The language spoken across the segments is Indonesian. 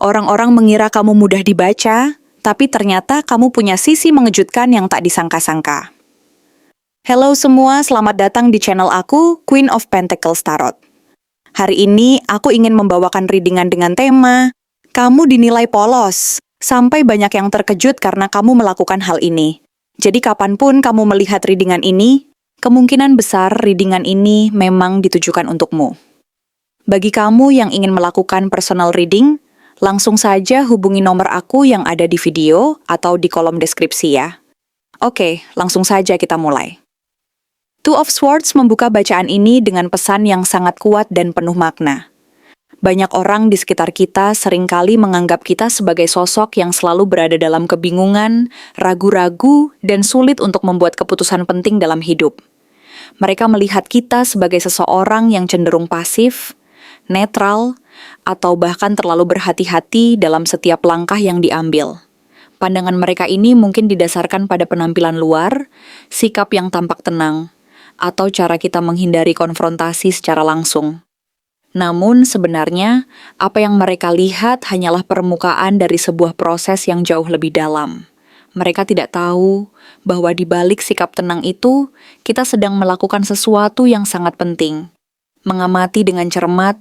Orang-orang mengira kamu mudah dibaca, tapi ternyata kamu punya sisi mengejutkan yang tak disangka-sangka. Halo semua, selamat datang di channel aku, Queen of Pentacles Tarot. Hari ini aku ingin membawakan readingan dengan tema, kamu dinilai polos, sampai banyak yang terkejut karena kamu melakukan hal ini. Jadi kapanpun kamu melihat readingan ini, kemungkinan besar readingan ini memang ditujukan untukmu. Bagi kamu yang ingin melakukan personal reading, langsung saja hubungi nomor aku yang ada di video atau di kolom deskripsi ya. Oke, langsung saja kita mulai. Two of Swords membuka bacaan ini dengan pesan yang sangat kuat dan penuh makna. Banyak orang di sekitar kita seringkali menganggap kita sebagai sosok yang selalu berada dalam kebingungan, ragu-ragu, dan sulit untuk membuat keputusan penting dalam hidup. Mereka melihat kita sebagai seseorang yang cenderung pasif, netral, atau bahkan terlalu berhati-hati dalam setiap langkah yang diambil. Pandangan mereka ini mungkin didasarkan pada penampilan luar, sikap yang tampak tenang, atau cara kita menghindari konfrontasi secara langsung. Namun sebenarnya, apa yang mereka lihat hanyalah permukaan dari sebuah proses yang jauh lebih dalam. Mereka tidak tahu bahwa di balik sikap tenang itu, kita sedang melakukan sesuatu yang sangat penting. Mengamati dengan cermat,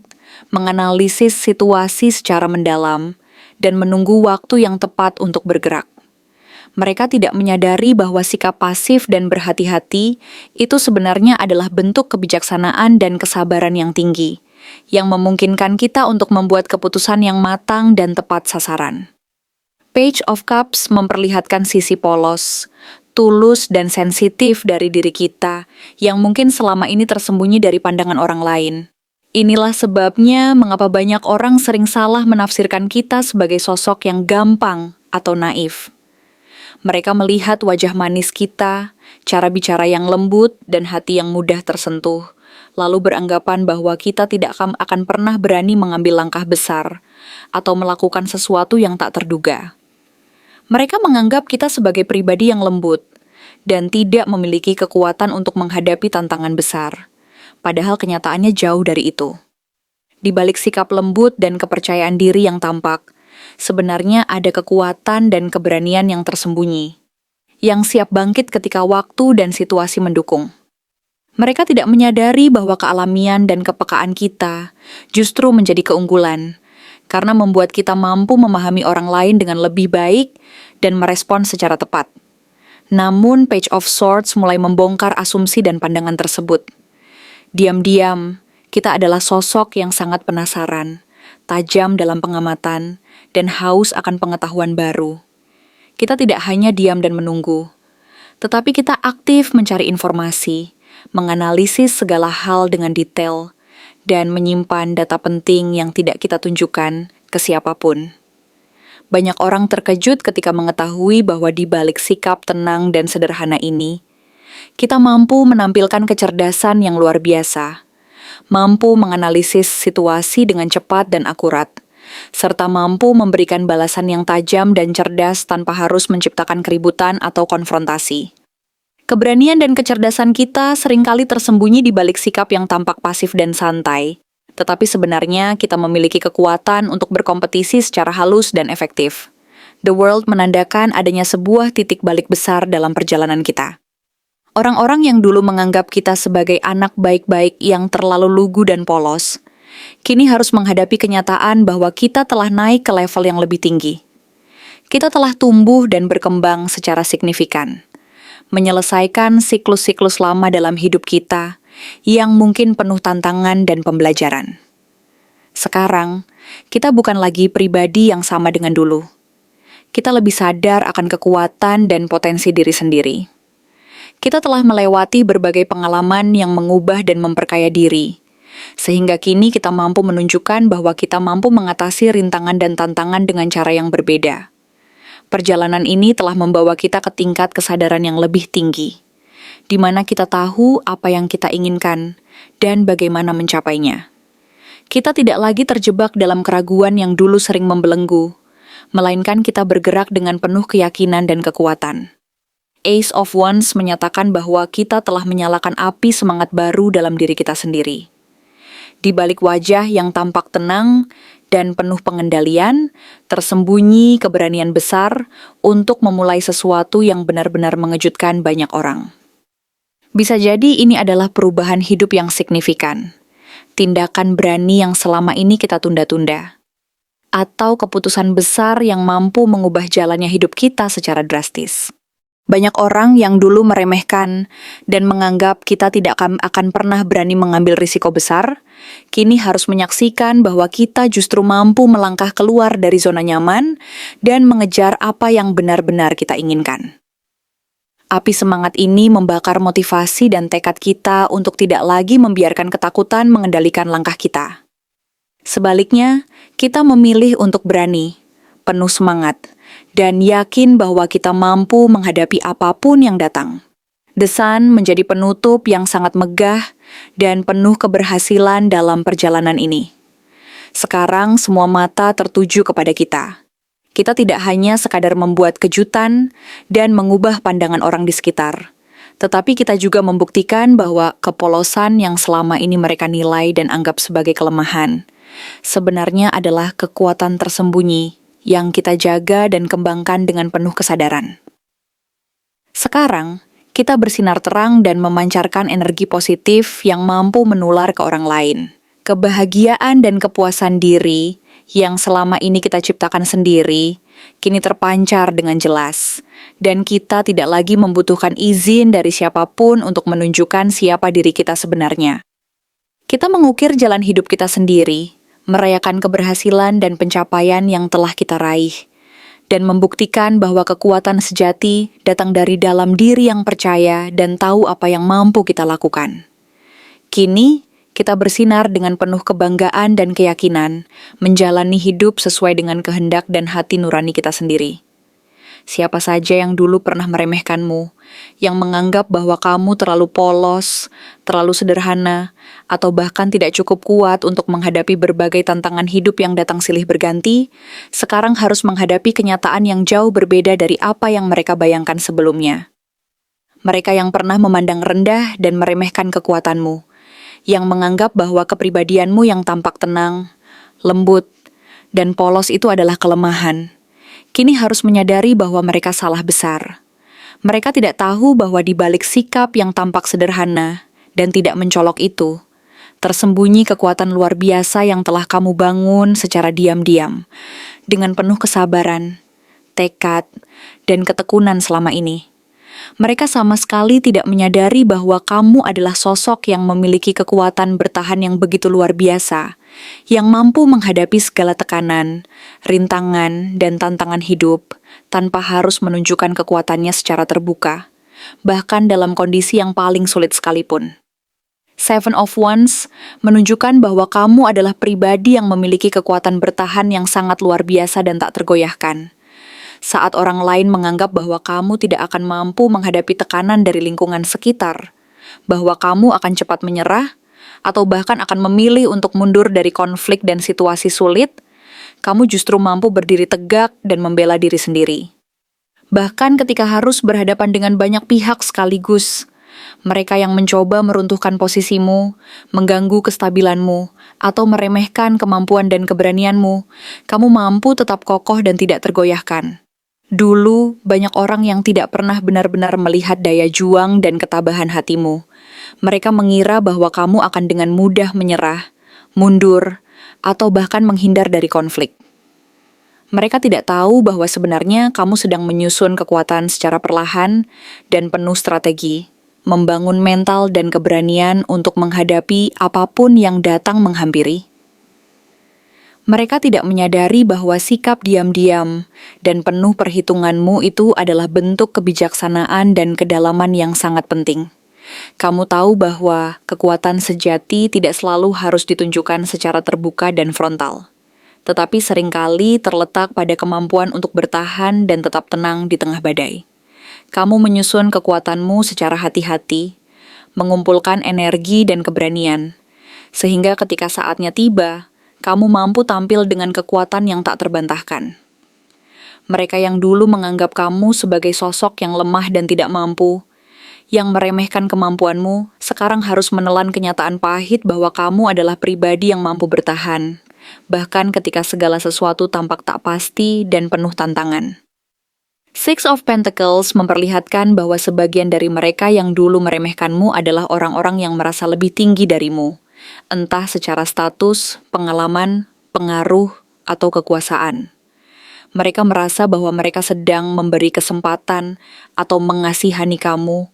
menganalisis situasi secara mendalam, dan menunggu waktu yang tepat untuk bergerak. Mereka tidak menyadari bahwa sikap pasif dan berhati-hati itu sebenarnya adalah bentuk kebijaksanaan dan kesabaran yang tinggi, yang memungkinkan kita untuk membuat keputusan yang matang dan tepat sasaran. Page of Cups memperlihatkan sisi polos, tulus dan sensitif dari diri kita yang mungkin selama ini tersembunyi dari pandangan orang lain. Inilah sebabnya mengapa banyak orang sering salah menafsirkan kita sebagai sosok yang gampang atau naif. Mereka melihat wajah manis kita, cara bicara yang lembut, dan hati yang mudah tersentuh, lalu beranggapan bahwa kita tidak akan pernah berani mengambil langkah besar atau melakukan sesuatu yang tak terduga. Mereka menganggap kita sebagai pribadi yang lembut dan tidak memiliki kekuatan untuk menghadapi tantangan besar. Padahal kenyataannya jauh dari itu. Di balik sikap lembut dan kepercayaan diri yang tampak, sebenarnya ada kekuatan dan keberanian yang tersembunyi, yang siap bangkit ketika waktu dan situasi mendukung. Mereka tidak menyadari bahwa kealamian dan kepekaan kita justru menjadi keunggulan, karena membuat kita mampu memahami orang lain dengan lebih baik dan merespon secara tepat. Namun, Page of Swords mulai membongkar asumsi dan pandangan tersebut. Diam-diam, kita adalah sosok yang sangat penasaran, tajam dalam pengamatan, dan haus akan pengetahuan baru. Kita tidak hanya diam dan menunggu, tetapi kita aktif mencari informasi, menganalisis segala hal dengan detail, dan menyimpan data penting yang tidak kita tunjukkan ke siapapun. Banyak orang terkejut ketika mengetahui bahwa di balik sikap tenang dan sederhana ini, kita mampu menampilkan kecerdasan yang luar biasa, mampu menganalisis situasi dengan cepat dan akurat, serta mampu memberikan balasan yang tajam dan cerdas tanpa harus menciptakan keributan atau konfrontasi. Keberanian dan kecerdasan kita seringkali tersembunyi di balik sikap yang tampak pasif dan santai, tetapi sebenarnya kita memiliki kekuatan untuk berkompetisi secara halus dan efektif. The World menandakan adanya sebuah titik balik besar dalam perjalanan kita. Orang-orang yang dulu menganggap kita sebagai anak baik-baik yang terlalu lugu dan polos, kini harus menghadapi kenyataan bahwa kita telah naik ke level yang lebih tinggi. Kita telah tumbuh dan berkembang secara signifikan, menyelesaikan siklus-siklus lama dalam hidup kita yang mungkin penuh tantangan dan pembelajaran. Sekarang, kita bukan lagi pribadi yang sama dengan dulu. Kita lebih sadar akan kekuatan dan potensi diri sendiri. Kita telah melewati berbagai pengalaman yang mengubah dan memperkaya diri, sehingga kini kita mampu menunjukkan bahwa kita mampu mengatasi rintangan dan tantangan dengan cara yang berbeda. Perjalanan ini telah membawa kita ke tingkat kesadaran yang lebih tinggi, di mana kita tahu apa yang kita inginkan dan bagaimana mencapainya. Kita tidak lagi terjebak dalam keraguan yang dulu sering membelenggu, melainkan kita bergerak dengan penuh keyakinan dan kekuatan. Ace of Wands menyatakan bahwa kita telah menyalakan api semangat baru dalam diri kita sendiri. Di balik wajah yang tampak tenang, dan penuh pengendalian, tersembunyi keberanian besar untuk memulai sesuatu yang benar-benar mengejutkan banyak orang. Bisa jadi ini adalah perubahan hidup yang signifikan, tindakan berani yang selama ini kita tunda-tunda, atau keputusan besar yang mampu mengubah jalannya hidup kita secara drastis. Banyak orang yang dulu meremehkan dan menganggap kita tidak akan pernah berani mengambil risiko besar, kini harus menyaksikan bahwa kita justru mampu melangkah keluar dari zona nyaman dan mengejar apa yang benar-benar kita inginkan. Api semangat ini membakar motivasi dan tekad kita untuk tidak lagi membiarkan ketakutan mengendalikan langkah kita. Sebaliknya, kita memilih untuk berani, penuh semangat, dan yakin bahwa kita mampu menghadapi apapun yang datang. The Sun menjadi penutup yang sangat megah dan penuh keberhasilan dalam perjalanan ini. Sekarang semua mata tertuju kepada kita. Kita tidak hanya sekadar membuat kejutan dan mengubah pandangan orang di sekitar, tetapi kita juga membuktikan bahwa kepolosan yang selama ini mereka nilai dan anggap sebagai kelemahan, sebenarnya adalah kekuatan tersembunyi yang kita jaga dan kembangkan dengan penuh kesadaran. Sekarang, kita bersinar terang dan memancarkan energi positif yang mampu menular ke orang lain. Kebahagiaan dan kepuasan diri yang selama ini kita ciptakan sendiri, kini terpancar dengan jelas. Dan kita tidak lagi membutuhkan izin dari siapapun untuk menunjukkan siapa diri kita sebenarnya. Kita mengukir jalan hidup kita sendiri, merayakan keberhasilan dan pencapaian yang telah kita raih, dan membuktikan bahwa kekuatan sejati datang dari dalam diri yang percaya dan tahu apa yang mampu kita lakukan. Kini, kita bersinar dengan penuh kebanggaan dan keyakinan, menjalani hidup sesuai dengan kehendak dan hati nurani kita sendiri. Siapa saja yang dulu pernah meremehkanmu, yang menganggap bahwa kamu terlalu polos, terlalu sederhana, atau bahkan tidak cukup kuat untuk menghadapi berbagai tantangan hidup yang datang silih berganti, sekarang harus menghadapi kenyataan yang jauh berbeda dari apa yang mereka bayangkan sebelumnya. Mereka yang pernah memandang rendah dan meremehkan kekuatanmu, yang menganggap bahwa kepribadianmu yang tampak tenang, lembut, dan polos itu adalah kelemahan, kini harus menyadari bahwa mereka salah besar. Mereka tidak tahu bahwa di balik sikap yang tampak sederhana dan tidak mencolok itu, tersembunyi kekuatan luar biasa yang telah kamu bangun secara diam-diam, dengan penuh kesabaran, tekad, dan ketekunan selama ini. Mereka sama sekali tidak menyadari bahwa kamu adalah sosok yang memiliki kekuatan bertahan yang begitu luar biasa, yang mampu menghadapi segala tekanan, rintangan, dan tantangan hidup tanpa harus menunjukkan kekuatannya secara terbuka, bahkan dalam kondisi yang paling sulit sekalipun. Seven of Wands menunjukkan bahwa kamu adalah pribadi yang memiliki kekuatan bertahan yang sangat luar biasa dan tak tergoyahkan. Saat orang lain menganggap bahwa kamu tidak akan mampu menghadapi tekanan dari lingkungan sekitar, bahwa kamu akan cepat menyerah, atau bahkan akan memilih untuk mundur dari konflik dan situasi sulit, kamu justru mampu berdiri tegak dan membela diri sendiri. Bahkan ketika harus berhadapan dengan banyak pihak sekaligus, mereka yang mencoba meruntuhkan posisimu, mengganggu kestabilanmu, atau meremehkan kemampuan dan keberanianmu, kamu mampu tetap kokoh dan tidak tergoyahkan. Dulu, banyak orang yang tidak pernah benar-benar melihat daya juang dan ketabahan hatimu. Mereka mengira bahwa kamu akan dengan mudah menyerah, mundur, atau bahkan menghindar dari konflik. Mereka tidak tahu bahwa sebenarnya kamu sedang menyusun kekuatan secara perlahan dan penuh strategi, membangun mental dan keberanian untuk menghadapi apapun yang datang menghampiri. Mereka tidak menyadari bahwa sikap diam-diam dan penuh perhitunganmu itu adalah bentuk kebijaksanaan dan kedalaman yang sangat penting. Kamu tahu bahwa kekuatan sejati tidak selalu harus ditunjukkan secara terbuka dan frontal, tetapi seringkali terletak pada kemampuan untuk bertahan dan tetap tenang di tengah badai. Kamu menyusun kekuatanmu secara hati-hati, mengumpulkan energi dan keberanian, sehingga ketika saatnya tiba, kamu mampu tampil dengan kekuatan yang tak terbantahkan. Mereka yang dulu menganggap kamu sebagai sosok yang lemah dan tidak mampu, yang meremehkan kemampuanmu, sekarang harus menelan kenyataan pahit bahwa kamu adalah pribadi yang mampu bertahan, bahkan ketika segala sesuatu tampak tak pasti dan penuh tantangan. Six of Pentacles memperlihatkan bahwa sebagian dari mereka yang dulu meremehkanmu adalah orang-orang yang merasa lebih tinggi darimu, entah secara status, pengalaman, pengaruh, atau kekuasaan. Mereka merasa bahwa mereka sedang memberi kesempatan atau mengasihani kamu,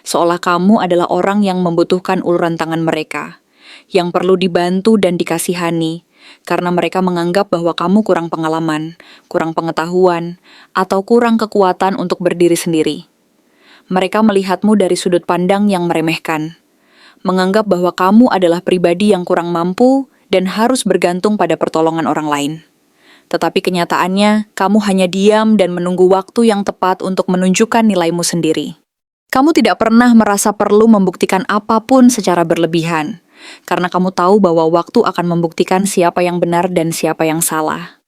seolah kamu adalah orang yang membutuhkan uluran tangan mereka, yang perlu dibantu dan dikasihani, karena mereka menganggap bahwa kamu kurang pengalaman, kurang pengetahuan, atau kurang kekuatan untuk berdiri sendiri. Mereka melihatmu dari sudut pandang yang meremehkan, menganggap bahwa kamu adalah pribadi yang kurang mampu dan harus bergantung pada pertolongan orang lain. Tetapi kenyataannya, kamu hanya diam dan menunggu waktu yang tepat untuk menunjukkan nilaimu sendiri. Kamu tidak pernah merasa perlu membuktikan apapun secara berlebihan, karena kamu tahu bahwa waktu akan membuktikan siapa yang benar dan siapa yang salah.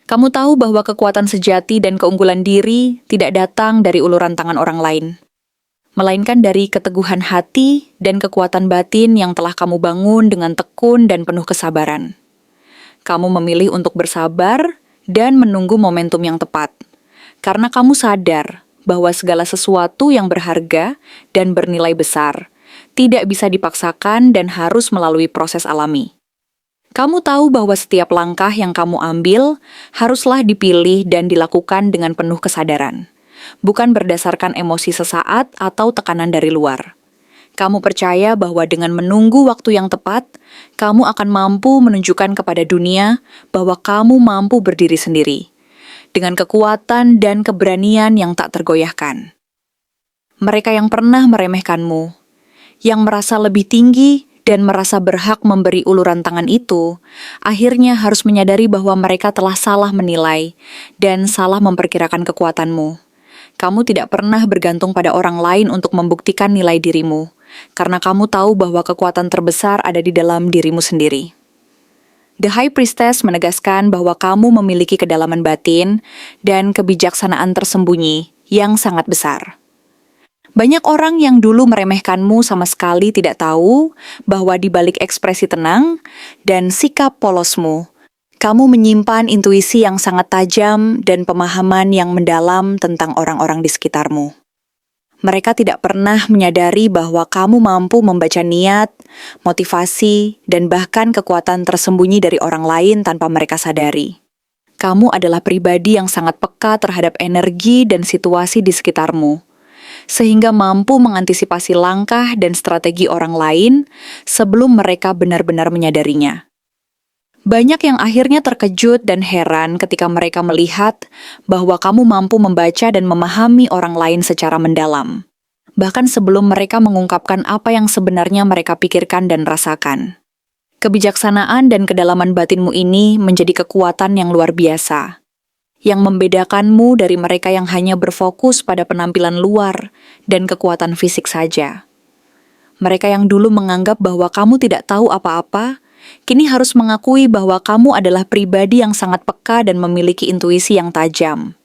Kamu tahu bahwa kekuatan sejati dan keunggulan diri tidak datang dari uluran tangan orang lain, melainkan dari keteguhan hati dan kekuatan batin yang telah kamu bangun dengan tekun dan penuh kesabaran. Kamu memilih untuk bersabar dan menunggu momentum yang tepat, karena kamu sadar bahwa segala sesuatu yang berharga dan bernilai besar tidak bisa dipaksakan dan harus melalui proses alami. Kamu tahu bahwa setiap langkah yang kamu ambil haruslah dipilih dan dilakukan dengan penuh kesadaran, bukan berdasarkan emosi sesaat atau tekanan dari luar. Kamu percaya bahwa dengan menunggu waktu yang tepat, kamu akan mampu menunjukkan kepada dunia bahwa kamu mampu berdiri sendiri, dengan kekuatan dan keberanian yang tak tergoyahkan. Mereka yang pernah meremehkanmu, yang merasa lebih tinggi dan merasa berhak memberi uluran tangan itu, akhirnya harus menyadari bahwa mereka telah salah menilai dan salah memperkirakan kekuatanmu. Kamu tidak pernah bergantung pada orang lain untuk membuktikan nilai dirimu, karena kamu tahu bahwa kekuatan terbesar ada di dalam dirimu sendiri. The High Priestess menegaskan bahwa kamu memiliki kedalaman batin dan kebijaksanaan tersembunyi yang sangat besar. Banyak orang yang dulu meremehkanmu sama sekali tidak tahu bahwa di balik ekspresi tenang dan sikap polosmu, kamu menyimpan intuisi yang sangat tajam dan pemahaman yang mendalam tentang orang-orang di sekitarmu. Mereka tidak pernah menyadari bahwa kamu mampu membaca niat, motivasi, dan bahkan kekuatan tersembunyi dari orang lain tanpa mereka sadari. Kamu adalah pribadi yang sangat peka terhadap energi dan situasi di sekitarmu, sehingga mampu mengantisipasi langkah dan strategi orang lain sebelum mereka benar-benar menyadarinya. Banyak yang akhirnya terkejut dan heran ketika mereka melihat bahwa kamu mampu membaca dan memahami orang lain secara mendalam, bahkan sebelum mereka mengungkapkan apa yang sebenarnya mereka pikirkan dan rasakan. Kebijaksanaan dan kedalaman batinmu ini menjadi kekuatan yang luar biasa, yang membedakanmu dari mereka yang hanya berfokus pada penampilan luar dan kekuatan fisik saja. Mereka yang dulu menganggap bahwa kamu tidak tahu apa-apa, kini harus mengakui bahwa kamu adalah pribadi yang sangat peka dan memiliki intuisi yang tajam.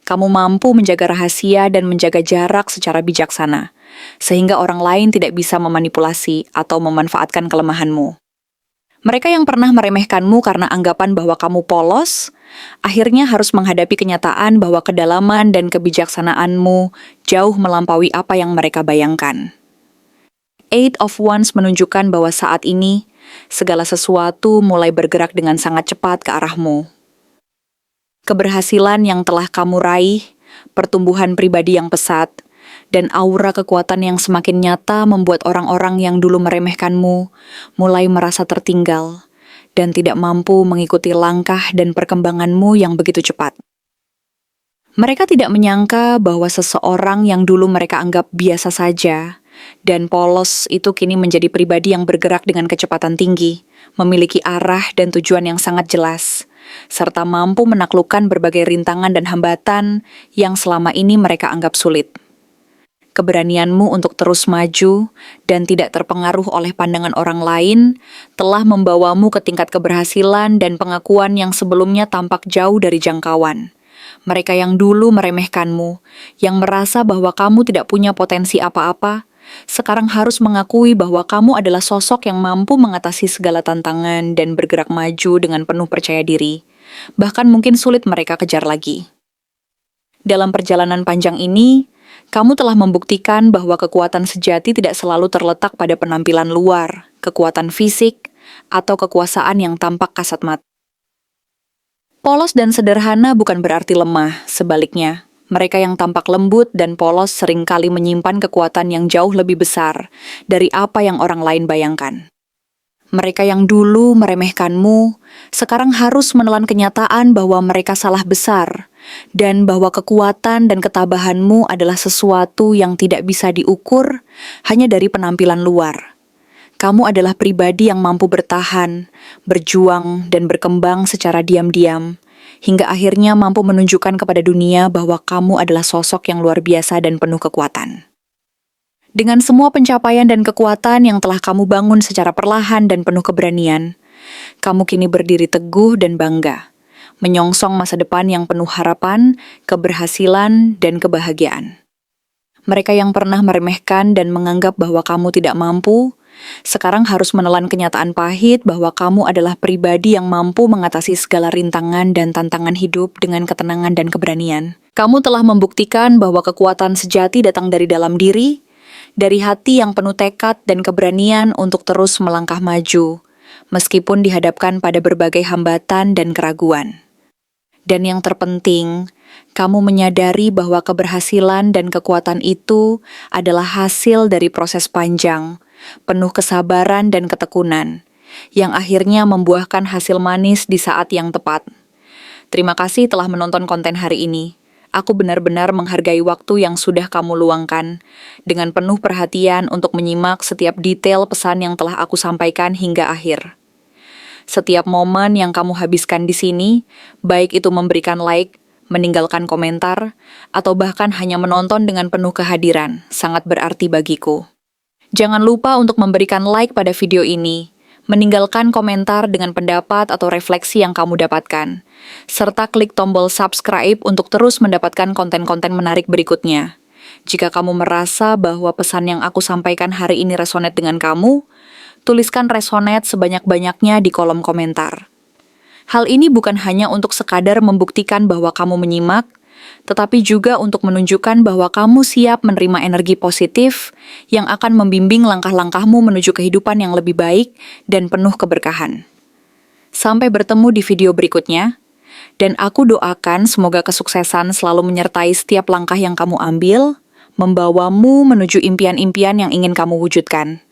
Kamu mampu menjaga rahasia dan menjaga jarak secara bijaksana, sehingga orang lain tidak bisa memanipulasi atau memanfaatkan kelemahanmu. Mereka yang pernah meremehkanmu karena anggapan bahwa kamu polos, akhirnya harus menghadapi kenyataan bahwa kedalaman dan kebijaksanaanmu jauh melampaui apa yang mereka bayangkan. Eight of Wands menunjukkan bahwa saat ini, segala sesuatu mulai bergerak dengan sangat cepat ke arahmu. Keberhasilan yang telah kamu raih, pertumbuhan pribadi yang pesat, dan aura kekuatan yang semakin nyata membuat orang-orang yang dulu meremehkanmu mulai merasa tertinggal dan tidak mampu mengikuti langkah dan perkembanganmu yang begitu cepat. Mereka tidak menyangka bahwa seseorang yang dulu mereka anggap biasa saja dan polos itu kini menjadi pribadi yang bergerak dengan kecepatan tinggi, memiliki arah dan tujuan yang sangat jelas, serta mampu menaklukkan berbagai rintangan dan hambatan yang selama ini mereka anggap sulit. Keberanianmu untuk terus maju dan tidak terpengaruh oleh pandangan orang lain telah membawamu ke tingkat keberhasilan dan pengakuan yang sebelumnya tampak jauh dari jangkauan. Mereka yang dulu meremehkanmu, yang merasa bahwa kamu tidak punya potensi apa-apa, sekarang harus mengakui bahwa kamu adalah sosok yang mampu mengatasi segala tantangan dan bergerak maju dengan penuh percaya diri. Bahkan mungkin sulit mereka kejar lagi. Dalam perjalanan panjang ini, kamu telah membuktikan bahwa kekuatan sejati tidak selalu terletak pada penampilan luar, kekuatan fisik, atau kekuasaan yang tampak kasat mata. Polos dan sederhana bukan berarti lemah, sebaliknya. Mereka yang tampak lembut dan polos seringkali menyimpan kekuatan yang jauh lebih besar dari apa yang orang lain bayangkan. Mereka yang dulu meremehkanmu, sekarang harus menelan kenyataan bahwa mereka salah besar, dan bahwa kekuatan dan ketabahanmu adalah sesuatu yang tidak bisa diukur hanya dari penampilan luar. Kamu adalah pribadi yang mampu bertahan, berjuang, dan berkembang secara diam-diam, hingga akhirnya mampu menunjukkan kepada dunia bahwa kamu adalah sosok yang luar biasa dan penuh kekuatan. Dengan semua pencapaian dan kekuatan yang telah kamu bangun secara perlahan dan penuh keberanian, kamu kini berdiri teguh dan bangga, menyongsong masa depan yang penuh harapan, keberhasilan, dan kebahagiaan. Mereka yang pernah meremehkan dan menganggap bahwa kamu tidak mampu, sekarang harus menelan kenyataan pahit bahwa kamu adalah pribadi yang mampu mengatasi segala rintangan dan tantangan hidup dengan ketenangan dan keberanian. Kamu telah membuktikan bahwa kekuatan sejati datang dari dalam diri, dari hati yang penuh tekad dan keberanian untuk terus melangkah maju, meskipun dihadapkan pada berbagai hambatan dan keraguan. Dan yang terpenting, kamu menyadari bahwa keberhasilan dan kekuatan itu adalah hasil dari proses panjang, penuh kesabaran dan ketekunan, yang akhirnya membuahkan hasil manis di saat yang tepat. Terima kasih telah menonton konten hari ini. Aku benar-benar menghargai waktu yang sudah kamu luangkan, dengan penuh perhatian untuk menyimak setiap detail pesan yang telah aku sampaikan hingga akhir. Setiap momen yang kamu habiskan di sini, baik itu memberikan like, meninggalkan komentar, atau bahkan hanya menonton dengan penuh kehadiran, sangat berarti bagiku. Jangan lupa untuk memberikan like pada video ini, meninggalkan komentar dengan pendapat atau refleksi yang kamu dapatkan, serta klik tombol subscribe untuk terus mendapatkan konten-konten menarik berikutnya. Jika kamu merasa bahwa pesan yang aku sampaikan hari ini resonate dengan kamu, tuliskan resonate sebanyak-banyaknya di kolom komentar. Hal ini bukan hanya untuk sekadar membuktikan bahwa kamu menyimak, tetapi juga untuk menunjukkan bahwa kamu siap menerima energi positif yang akan membimbing langkah-langkahmu menuju kehidupan yang lebih baik dan penuh keberkahan. Sampai bertemu di video berikutnya, dan aku doakan semoga kesuksesan selalu menyertai setiap langkah yang kamu ambil, membawamu menuju impian-impian yang ingin kamu wujudkan.